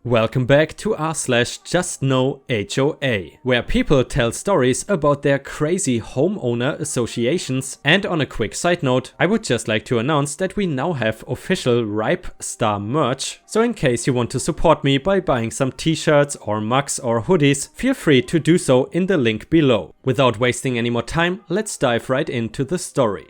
Welcome back to r/JustNoHOA, where people tell stories about their crazy homeowner associations. And on a quick side note, I would just like to announce that we now have official Ripe Star merch. So in case you want to support me by buying some t-shirts or mugs or hoodies, feel free to do so in the link below. Without wasting any more time, let's dive right into the story.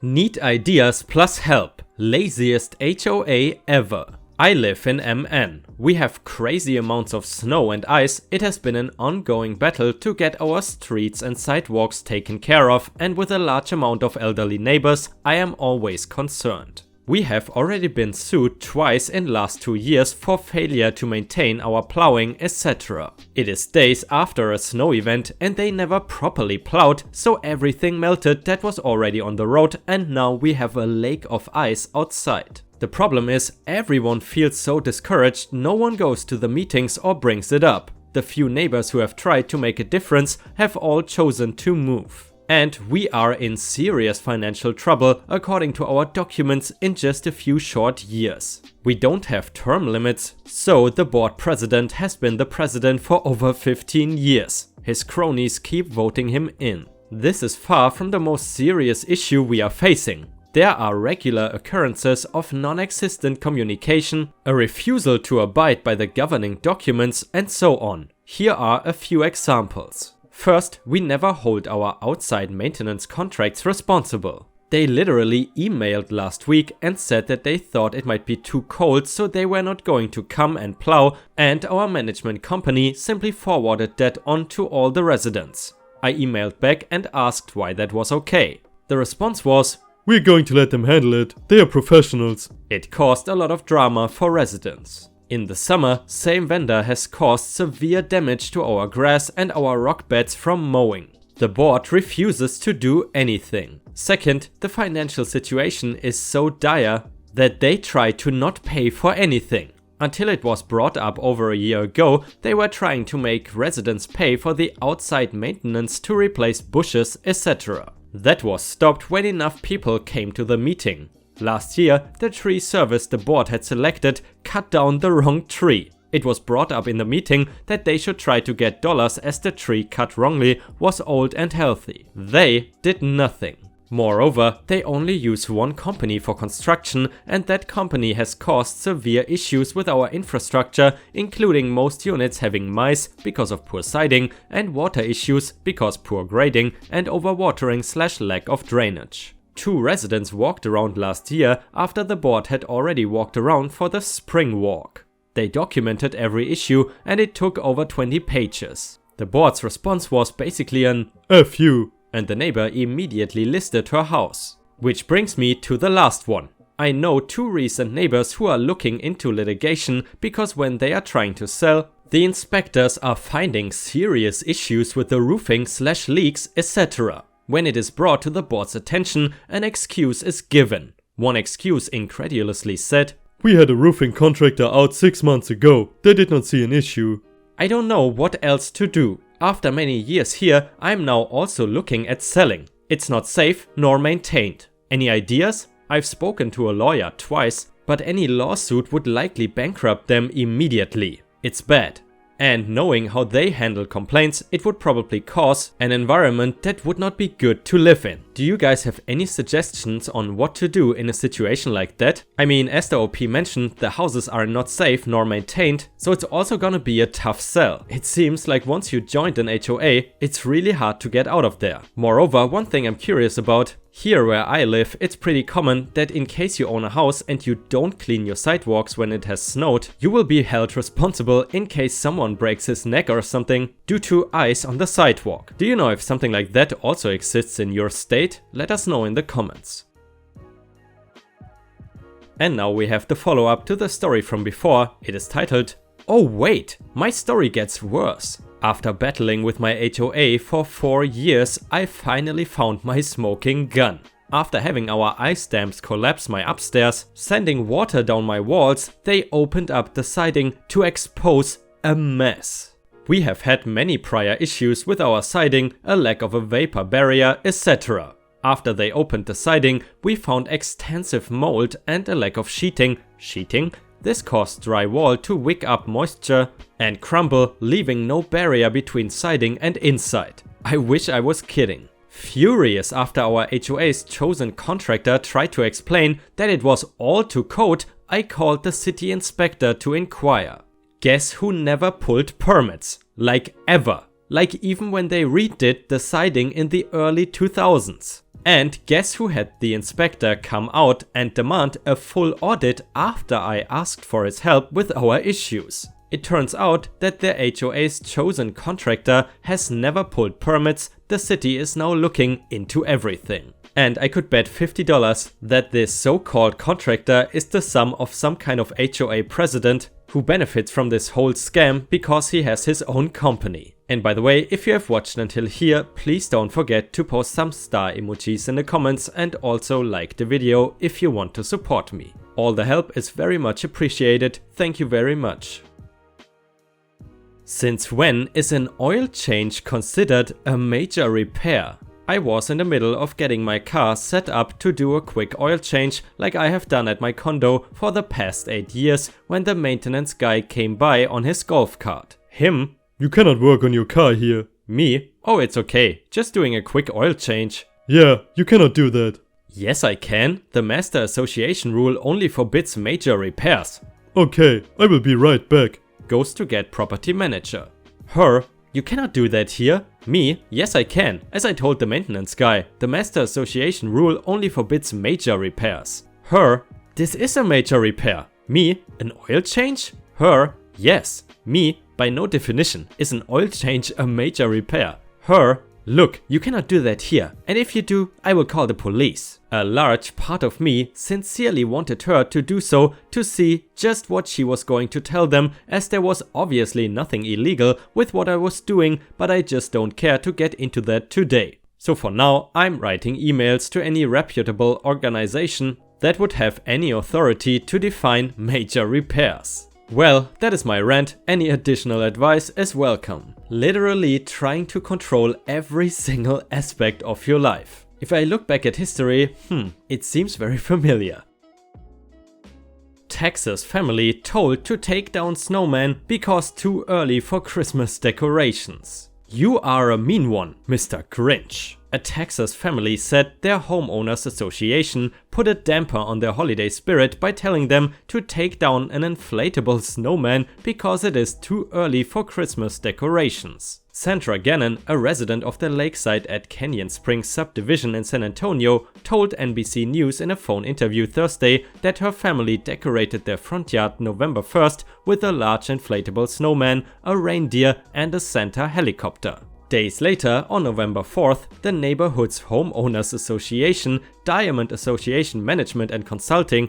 Need ideas plus help. Laziest HOA ever. I live in MN. We have crazy amounts of snow and ice. It has been an ongoing battle to get our streets and sidewalks taken care of, and with a large amount of elderly neighbors, I am always concerned. We have already been sued twice in last 2 years for failure to maintain our plowing, etc. It is days after a snow event and they never properly plowed, so everything melted that was already on the road, and now we have a lake of ice outside. The problem is, everyone feels so discouraged, no one goes to the meetings or brings it up. The few neighbors who have tried to make a difference have all chosen to move. And we are in serious financial trouble according to our documents in just a few short years. We don't have term limits, so the board president has been the president for over 15 years. His cronies keep voting him in. This is far from the most serious issue we are facing. There are regular occurrences of non-existent communication, a refusal to abide by the governing documents, and so on. Here are a few examples. First, we never hold our outside maintenance contracts responsible. They literally emailed last week and said that they thought it might be too cold, so they were not going to come and plow, and our management company simply forwarded that on to all the residents. I emailed back and asked why that was okay. The response was, "We're going to let them handle it. They are professionals." It caused a lot of drama for residents. In the summer, same vendor has caused severe damage to our grass and our rock beds from mowing. The board refuses to do anything. Second, the financial situation is so dire that they try to not pay for anything. Until it was brought up over a year ago, they were trying to make residents pay for the outside maintenance to replace bushes, etc. That was stopped when enough people came to the meeting. Last year, the tree service the board had selected cut down the wrong tree. It was brought up in the meeting that they should try to get dollars as the tree cut wrongly was old and healthy. They did nothing. Moreover, they only use one company for construction, and that company has caused severe issues with our infrastructure, including most units having mice because of poor siding, and water issues because poor grading and overwatering/lack of drainage. 2 residents walked around last year after the board had already walked around for the spring walk. They documented every issue and it took over 20 pages. The board's response was basically an "F you," and the neighbor immediately listed her house. Which brings me to the last one. I know 2 recent neighbors who are looking into litigation because when they are trying to sell, the inspectors are finding serious issues with the roofing/leaks, etc. When it is brought to the board's attention, an excuse is given. One excuse incredulously said, "We had a roofing contractor out 6 months ago. They did not see an issue." I don't know what else to do. After many years here, I'm now also looking at selling. It's not safe nor maintained. Any ideas? I've spoken to a lawyer twice, but any lawsuit would likely bankrupt them immediately. It's bad. And knowing how they handle complaints, it would probably cause an environment that would not be good to live in. Do you guys have any suggestions on what to do in a situation like that? I mean, as the OP mentioned, the houses are not safe nor maintained, so it's also gonna be a tough sell. It seems like once you joined an HOA, it's really hard to get out of there. Moreover, one thing I'm curious about, here where I live, it's pretty common that in case you own a house and you don't clean your sidewalks when it has snowed, you will be held responsible in case someone breaks his neck or something due to ice on the sidewalk. Do you know if something like that also exists in your state? Let us know in the comments. And now we have the follow-up to the story from before. It is titled, "Oh wait, my story gets worse. After battling with my HOA for 4 years, I finally found my smoking gun. After having our ice dams collapse my upstairs, sending water down my walls, they opened up the siding to expose a mess. We have had many prior issues with our siding, a lack of a vapor barrier, etc. After they opened the siding, we found extensive mold and a lack of sheeting, This caused drywall to wick up moisture and crumble, leaving no barrier between siding and inside. I wish I was kidding. Furious after our HOA's chosen contractor tried to explain that it was all to code, I called the city inspector to inquire. Guess who never pulled permits? Like ever. Like even when they redid the siding in the early 2000s. And guess who had the inspector come out and demand a full audit after I asked for his help with our issues? It turns out that the HOA's chosen contractor has never pulled permits. The city is now looking into everything. And I could bet $50 that this so-called contractor is the son of some kind of HOA president who benefits from this whole scam because he has his own company. And by the way, if you have watched until here, please don't forget to post some star emojis in the comments and also like the video if you want to support me. All the help is very much appreciated. Thank you very much. Since when is an oil change considered a major repair? I was in the middle of getting my car set up to do a quick oil change like I have done at my condo for the past 8 years when the maintenance guy came by on his golf cart. Him, "You cannot work on your car here." me, oh it's okay, just doing a quick oil change. "Yeah, you cannot do that." Yes I can, the Master Association rule only forbids major repairs. "Okay, I will be right back." Goes to get property manager. Her, "You cannot do that here." Me, "Yes I can, as I told the maintenance guy, the Master Association rule only forbids major repairs." Her, "This is a major repair." Me, "An oil change?" Her, "Yes." Me, "By no definition is an oil change a major repair." Her, "Look, you cannot do that here, and if you do, I will call the police." A large part of me sincerely wanted her to do so to see just what she was going to tell them, as there was obviously nothing illegal with what I was doing, but I just don't care to get into that today. So for now, I'm writing emails to any reputable organization that would have any authority to define major repairs. Well, that is my rant. Any additional advice is welcome. Literally trying to control every single aspect of your life. If I look back at history, it seems very familiar. Texas family told to take down snowman because too early for Christmas decorations. You are a mean one, Mr. Grinch. A Texas family said their homeowners association put a damper on their holiday spirit by telling them to take down an inflatable snowman because it is too early for Christmas decorations. Sandra Gannon, a resident of the lakeside at Canyon Springs subdivision in San Antonio, told NBC News in a phone interview Thursday that her family decorated their front yard November 1st with a large inflatable snowman, a reindeer and a Santa helicopter. Days later, on November 4th, the neighborhood's homeowners association, Diamond Association Management and Consulting,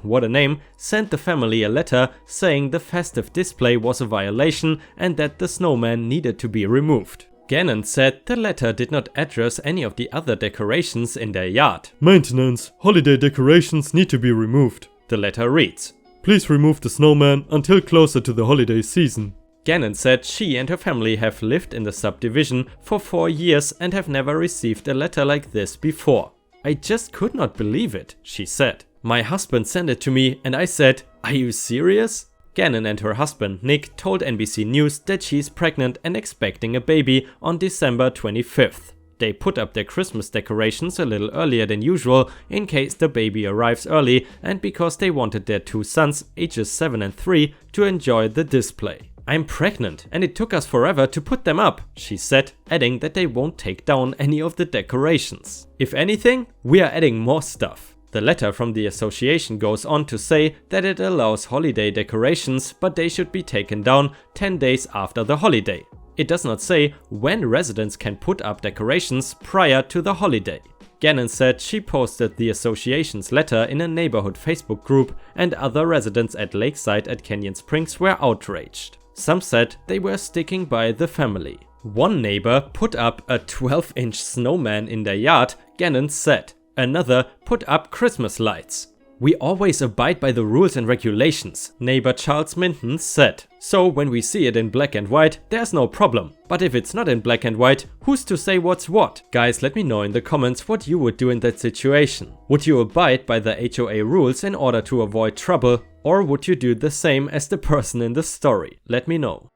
what a name, sent the family a letter saying the festive display was a violation and that the snowman needed to be removed. Gannon said the letter did not address any of the other decorations in their yard. "Maintenance, holiday decorations need to be removed." The letter reads, "Please remove the snowman until closer to the holiday season." Gannon said she and her family have lived in the subdivision for 4 years and have never received a letter like this before. "I just could not believe it," she said. "My husband sent it to me and I said, 'Are you serious?'" Gannon and her husband Nick told NBC News that she's pregnant and expecting a baby on December 25th. They put up their Christmas decorations a little earlier than usual in case the baby arrives early and because they wanted their 2 sons, ages 7 and 3, to enjoy the display. "I'm pregnant and it took us forever to put them up," she said, adding that they won't take down any of the decorations. "If anything, we are adding more stuff." The letter from the association goes on to say that it allows holiday decorations, but they should be taken down 10 days after the holiday. It does not say when residents can put up decorations prior to the holiday. Gannon said she posted the association's letter in a neighborhood Facebook group and other residents at Lakeside at Canyon Springs were outraged. Some said they were sticking by the family. One neighbor put up a 12-inch snowman in their yard, Gannon said. Another put up Christmas lights. "We always abide by the rules and regulations," neighbor Charles Minton said. "So when we see it in black and white, there's no problem. But if it's not in black and white, who's to say what's what?" Guys, let me know in the comments what you would do in that situation. Would you abide by the HOA rules in order to avoid trouble? Or would you do the same as the person in the story? Let me know.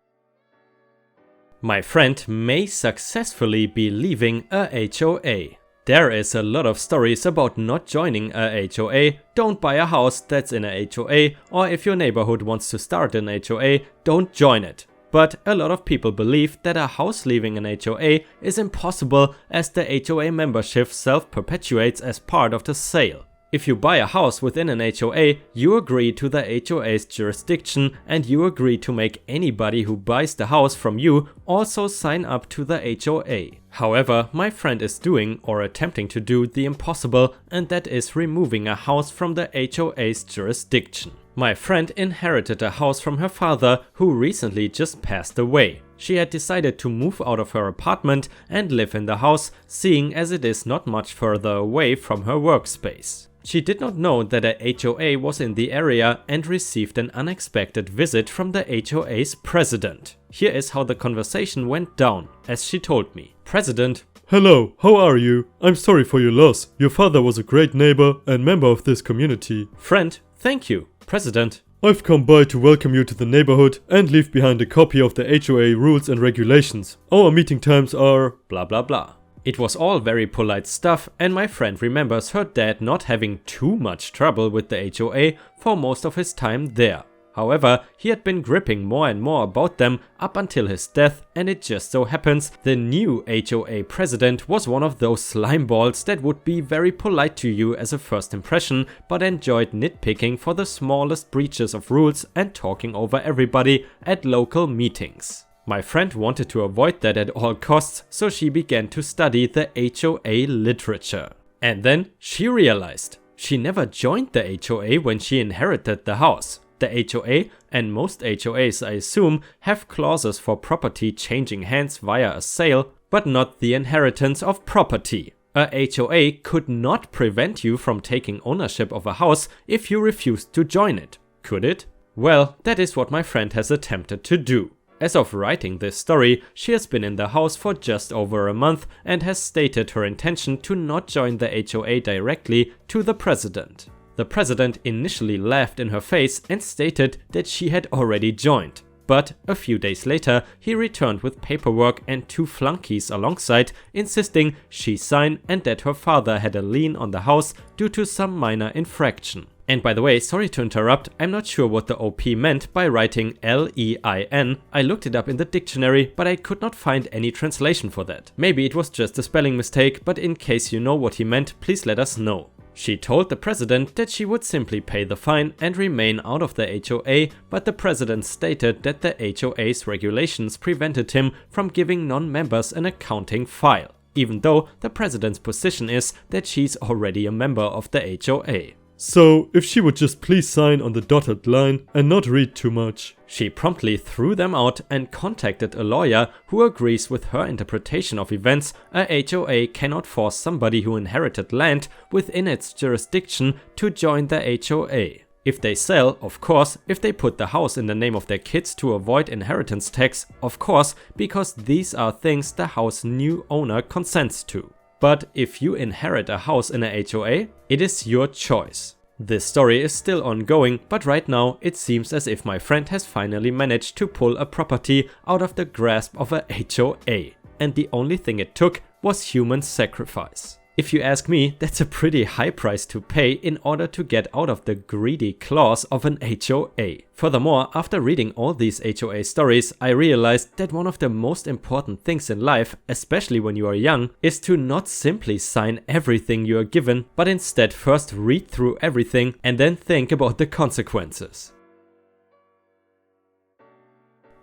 My friend may successfully be leaving a HOA. There is a lot of stories about not joining a HOA, don't buy a house that's in a HOA, or if your neighborhood wants to start an HOA, don't join it. But a lot of people believe that a house leaving an HOA is impossible as the HOA membership self-perpetuates as part of the sale. If you buy a house within an HOA, you agree to the HOA's jurisdiction and you agree to make anybody who buys the house from you also sign up to the HOA. However, my friend is doing or attempting to do the impossible, and that is removing a house from the HOA's jurisdiction. My friend inherited a house from her father, who recently just passed away. She had decided to move out of her apartment and live in the house, seeing as it is not much further away from her workspace. She did not know that a HOA was in the area and received an unexpected visit from the HOA's president. Here is how the conversation went down, as she told me. President: Hello, how are you? I'm sorry for your loss. Your father was a great neighbor and member of this community. Friend: Thank you. President: I've come by to welcome you to the neighborhood and leave behind a copy of the HOA rules and regulations. Our meeting times are blah blah blah. It was all very polite stuff, and my friend remembers her dad not having too much trouble with the HOA for most of his time there. However, he had been gripping more and more about them up until his death, and it just so happens the new HOA president was one of those slimeballs that would be very polite to you as a first impression, but enjoyed nitpicking for the smallest breaches of rules and talking over everybody at local meetings. My friend wanted to avoid that at all costs, so she began to study the HOA literature. And then she realized she never joined the HOA when she inherited the house. The HOA, and most HOAs I assume, have clauses for property changing hands via a sale, but not the inheritance of property. A HOA could not prevent you from taking ownership of a house if you refused to join it, could it? Well, that is what my friend has attempted to do. As of writing this story, she has been in the house for just over a month and has stated her intention to not join the HOA directly to the president. The president initially laughed in her face and stated that she had already joined. But a few days later, he returned with paperwork and 2 flunkies alongside, insisting she sign and that her father had a lien on the house due to some minor infraction. And by the way, sorry to interrupt, I'm not sure what the OP meant by writing L-E-I-N. I looked it up in the dictionary, but I could not find any translation for that. Maybe it was just a spelling mistake, but in case you know what he meant, please let us know. She told the president that she would simply pay the fine and remain out of the HOA, but the president stated that the HOA's regulations prevented him from giving non-members an accounting file, even though the president's position is that she's already a member of the HOA. So, if she would just please sign on the dotted line and not read too much. She promptly threw them out and contacted a lawyer who agrees with her interpretation of events. A HOA cannot force somebody who inherited land within its jurisdiction to join the HOA. If they sell, of course. If they put the house in the name of their kids to avoid inheritance tax, of course, because these are things the house's new owner consents to. But if you inherit a house in a HOA, it is your choice. This story is still ongoing, but right now it seems as if my friend has finally managed to pull a property out of the grasp of a HOA. And the only thing it took was human sacrifice. If you ask me, that's a pretty high price to pay in order to get out of the greedy claws of an HOA. Furthermore, after reading all these HOA stories, I realized that one of the most important things in life, especially when you are young, is to not simply sign everything you are given, but instead first read through everything and then think about the consequences.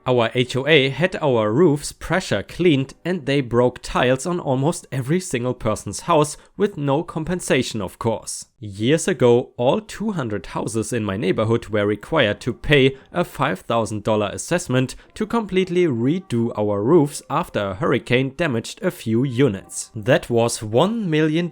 Our HOA had our roofs pressure cleaned and they broke tiles on almost every single person's house with no compensation, of course. Years ago, all 200 houses in my neighborhood were required to pay a $5,000 assessment to completely redo our roofs after a hurricane damaged a few units. That was $1 million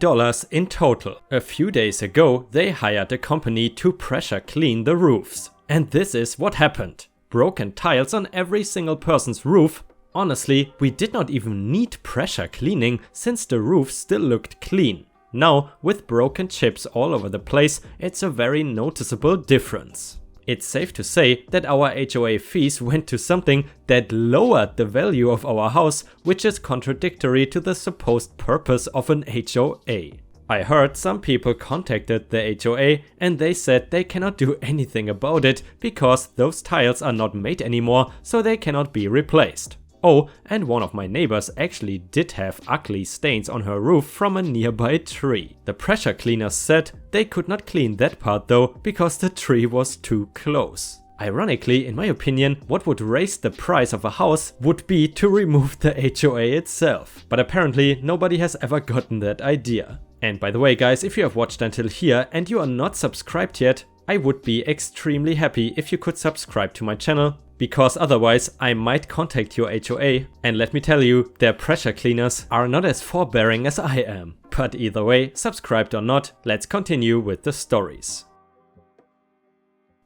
in total. A few days ago, they hired a company to pressure clean the roofs. And this is what happened. Broken tiles on every single person's roof. Honestly, we did not even need pressure cleaning since the roof still looked clean. Now, with broken chips all over the place, it's a very noticeable difference. It's safe to say that our HOA fees went to something that lowered the value of our house, which is contradictory to the supposed purpose of an HOA. I heard some people contacted the HOA and they said they cannot do anything about it because those tiles are not made anymore, so they cannot be replaced. Oh, and one of my neighbors actually did have ugly stains on her roof from a nearby tree. The pressure cleaners said they could not clean that part though because the tree was too close. Ironically, in my opinion, what would raise the price of a house would be to remove the HOA itself. But apparently nobody has ever gotten that idea. And by the way guys, if you have watched until here and you are not subscribed yet, I would be extremely happy if you could subscribe to my channel, because otherwise I might contact your HOA, and let me tell you, their pressure cleaners are not as forbearing as I am. But either way, subscribed or not, let's continue with the stories.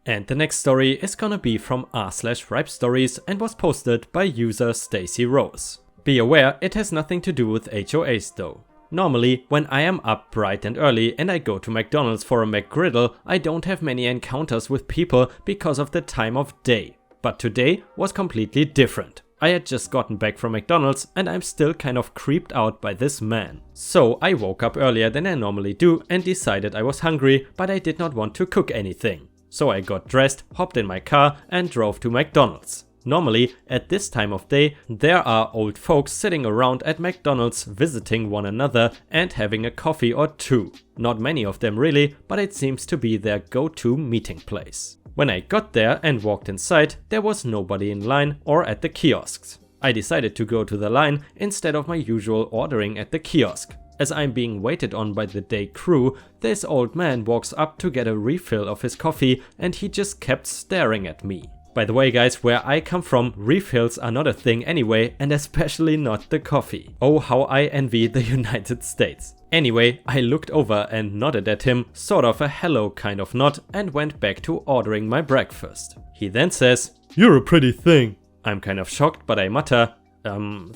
And the next story is gonna be from r/ripe stories and was posted by user Stacy Rose. Be aware, it has nothing to do with HOAs though. Normally, when I am up bright and early and I go to McDonald's for a McGriddle, I don't have many encounters with people because of the time of day. But today was completely different. I had just gotten back from McDonald's and I'm still kind of creeped out by this man. So I woke up earlier than I normally do and decided I was hungry, but I did not want to cook anything. So I got dressed, hopped in my car and drove to McDonald's. Normally, at this time of day, there are old folks sitting around at McDonald's visiting one another and having a coffee or two. Not many of them really, but it seems to be their go-to meeting place. When I got there and walked inside, there was nobody in line or at the kiosks. I decided to go to the line instead of my usual ordering at the kiosk. As I'm being waited on by the day crew, this old man walks up to get a refill of his coffee and he just kept staring at me. By the way guys, where I come from, refills are not a thing anyway, and especially not the coffee. Oh, how I envy the United States. Anyway, I looked over and nodded at him, sort of a hello kind of nod, and went back to ordering my breakfast. He then says, "You're a pretty thing." I'm kind of shocked, but I mutter,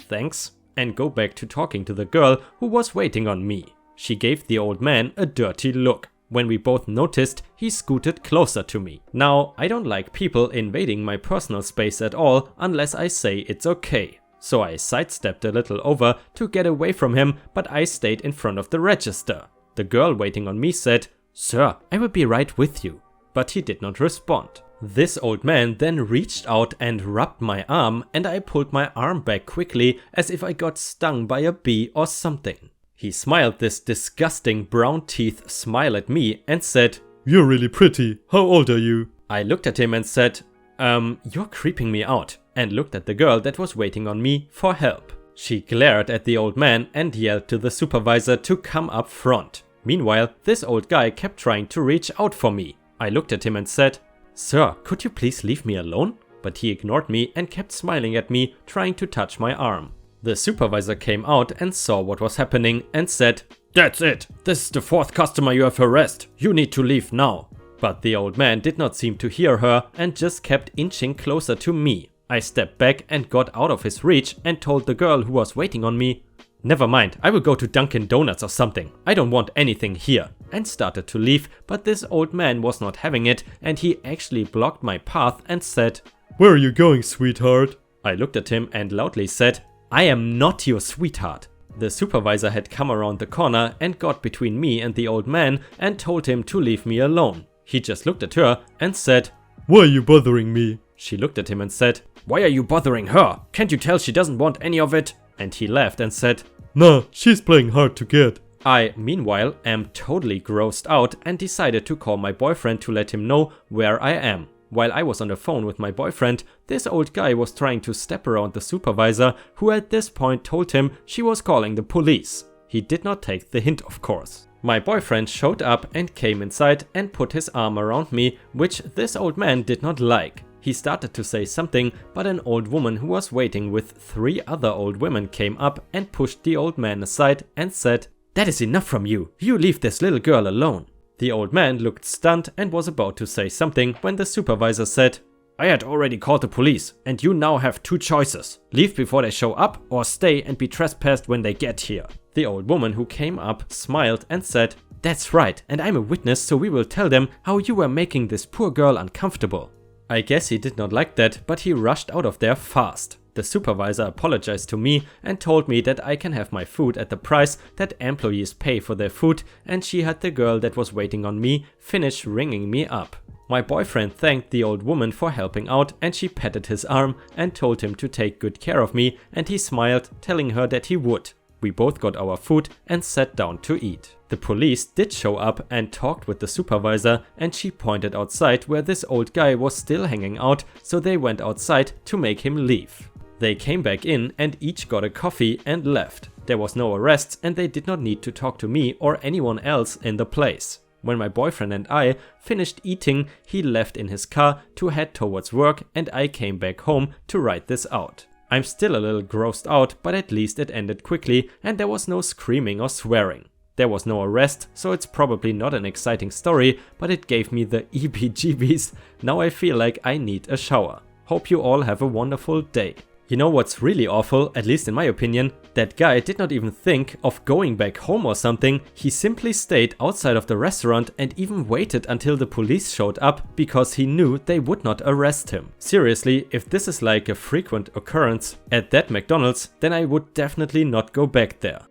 thanks, and go back to talking to the girl who was waiting on me. She gave the old man a dirty look. When we both noticed, he scooted closer to me. Now, I don't like people invading my personal space at all unless I say it's okay. So I sidestepped a little over to get away from him, but I stayed in front of the register. The girl waiting on me said, "Sir, I will be right with you." But he did not respond. This old man then reached out and rubbed my arm, and I pulled my arm back quickly as if I got stung by a bee or something. He smiled this disgusting brown teeth smile at me and said, "You're really pretty. How old are you?" I looked at him and said, "You're creeping me out," and looked at the girl that was waiting on me for help. She glared at the old man and yelled to the supervisor to come up front. Meanwhile, this old guy kept trying to reach out for me. I looked at him and said, "Sir, could you please leave me alone?" But he ignored me and kept smiling at me, trying to touch my arm. The supervisor came out and saw what was happening and said, "That's it. This is the 4th customer you have harassed. You need to leave now." But the old man did not seem to hear her and just kept inching closer to me. I stepped back and got out of his reach and told the girl who was waiting on me, "Never mind, I will go to Dunkin' Donuts or something. I don't want anything here," and started to leave, but this old man was not having it and he actually blocked my path and said, "Where are you going, sweetheart?" I looked at him and loudly said, "I am not your sweetheart." The supervisor had come around the corner and got between me and the old man and told him to leave me alone. He just looked at her and said, "Why are you bothering me?" She looked at him and said, "Why are you bothering her? Can't you tell she doesn't want any of it?" And he laughed and said, "Nah, she's playing hard to get." I, meanwhile, am totally grossed out and decided to call my boyfriend to let him know where I am. While I was on the phone with my boyfriend, this old guy was trying to step around the supervisor, who at this point told him she was calling the police. He did not take the hint, of course. My boyfriend showed up and came inside and put his arm around me, which this old man did not like. He started to say something, but an old woman who was waiting with 3 other old women came up and pushed the old man aside and said, "That is enough from you. You leave this little girl alone." The old man looked stunned and was about to say something when the supervisor said, "I had already called the police and you now have 2 choices. Leave before they show up or stay and be trespassed when they get here." The old woman who came up smiled and said, "That's right, and I'm a witness, so we will tell them how you were making this poor girl uncomfortable." I guess he did not like that, but he rushed out of there fast. The supervisor apologized to me and told me that I can have my food at the price that employees pay for their food, and she had the girl that was waiting on me finish ringing me up. My boyfriend thanked the old woman for helping out, and she patted his arm and told him to take good care of me, and he smiled, telling her that he would. We both got our food and sat down to eat. The police did show up and talked with the supervisor, and she pointed outside where this old guy was still hanging out, so they went outside to make him leave. They came back in and each got a coffee and left. There was no arrests and they did not need to talk to me or anyone else in the place. When my boyfriend and I finished eating, he left in his car to head towards work, and I came back home to write this out. I'm still a little grossed out, but at least it ended quickly and there was no screaming or swearing. There was no arrest, so it's probably not an exciting story, but it gave me the EBGBs. Now I feel like I need a shower. Hope you all have a wonderful day. You know what's really awful, at least in my opinion? That guy did not even think of going back home or something. He simply stayed outside of the restaurant and even waited until the police showed up because he knew they would not arrest him. Seriously, if this is like a frequent occurrence at that McDonald's, then I would definitely not go back there.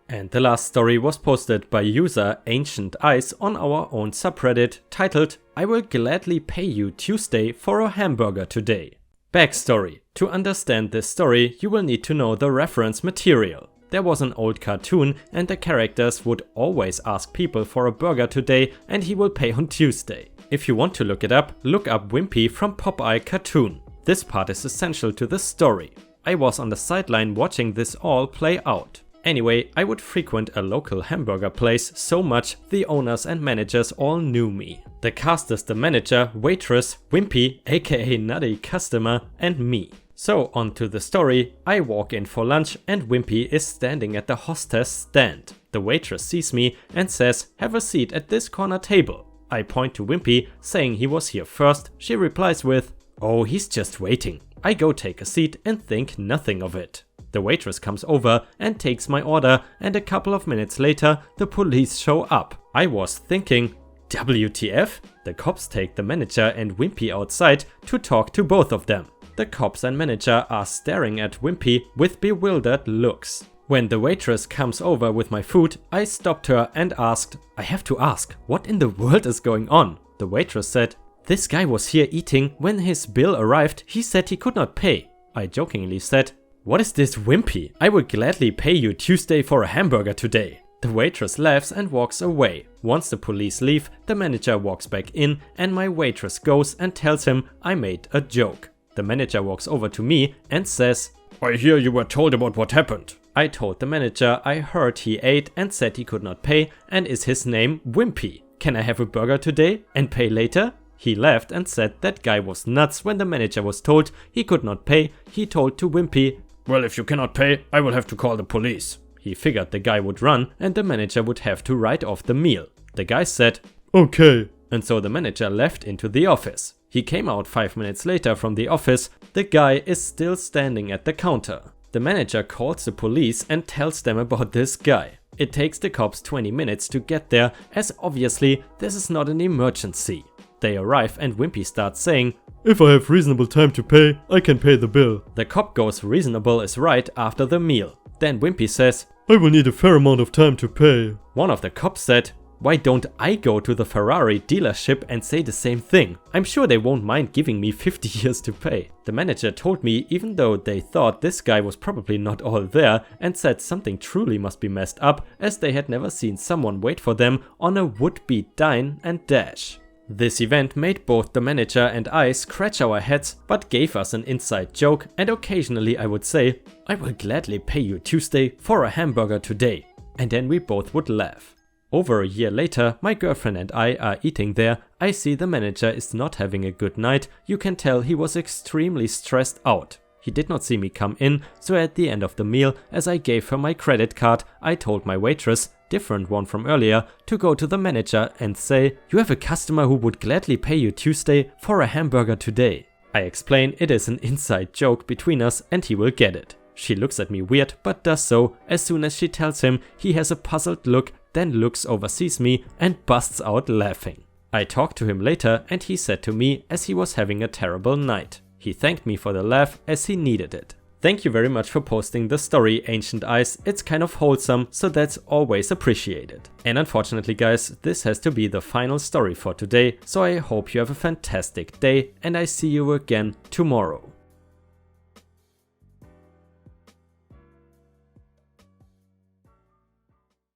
And the last story was posted by user Ancient Ice on our own subreddit, titled "I will gladly pay you Tuesday for a hamburger today." Backstory. To understand this story, you will need to know the reference material. There was an old cartoon and the characters would always ask people for a burger today and he will pay on Tuesday. If you want to look it up, look up Wimpy from Popeye cartoon. This part is essential to the story. I was on the sideline watching this all play out. Anyway, I would frequent a local hamburger place so much the owners and managers all knew me. The cast is the manager, waitress, Wimpy, aka nutty customer, and me. So on to the story. I walk in for lunch and Wimpy is standing at the hostess stand. The waitress sees me and says, "Have a seat at this corner table." I point to Wimpy, saying he was here first. She replies with, "Oh, he's just waiting." I go take a seat and think nothing of it. The waitress comes over and takes my order, and a couple of minutes later the police show up. I was thinking, WTF? The cops take the manager and Wimpy outside to talk to both of them. The cops and manager are staring at Wimpy with bewildered looks. When the waitress comes over with my food, I stopped her and asked, "I have to ask, what in the world is going on?" The waitress said, "This guy was here eating. When his bill arrived, he said he could not pay." I jokingly said, "What is this, Wimpy? I would gladly pay you Tuesday for a hamburger today." The waitress laughs and walks away. Once the police leave, the manager walks back in and my waitress goes and tells him I made a joke. The manager walks over to me and says, "I hear you were told about what happened." I told the manager I heard he ate and said he could not pay, and is his name Wimpy. Can I have a burger today and pay later? He laughed and said that guy was nuts. When the manager was told he could not pay, he told to Wimpy, "Well, if you cannot pay, I will have to call the police." He figured the guy would run and the manager would have to write off the meal. The guy said, "Okay." And so the manager left into the office. He came out 5 minutes later from the office. The guy is still standing at the counter. The manager calls the police and tells them about this guy. It takes the cops 20 minutes to get there, as obviously this is not an emergency. They arrive and Wimpy starts saying, "If I have reasonable time to pay, I can pay the bill." The cop goes reasonable is right after the meal. Then Wimpy says, "I will need a fair amount of time to pay." One of the cops said, "Why don't I go to the Ferrari dealership and say the same thing? I'm sure they won't mind giving me 50 years to pay." The manager told me, even though they thought this guy was probably not all there, and said something truly must be messed up, as they had never seen someone wait for them on a would-be dine and dash. This event made both the manager and I scratch our heads, but gave us an inside joke, and occasionally I would say, "I will gladly pay you Tuesday for a hamburger today." And then we both would laugh. Over a year later, my girlfriend and I are eating there. I see the manager is not having a good night. You can tell he was extremely stressed out. He did not see me come in, so at the end of the meal, as I gave her my credit card, I told my waitress, different one from earlier, to go to the manager and say, "You have a customer who would gladly pay you Tuesday for a hamburger today." I explain it is an inside joke between us and he will get it. She looks at me weird, but does so. As soon as she tells him, he has a puzzled look, then looks oversees me and busts out laughing. I talked to him later and he said to me as he was having a terrible night. He thanked me for the laugh as he needed it. Thank you very much for posting the story, Ancient Ice. It's kind of wholesome, so that's always appreciated. And unfortunately guys, this has to be the final story for today, so I hope you have a fantastic day and I see you again tomorrow.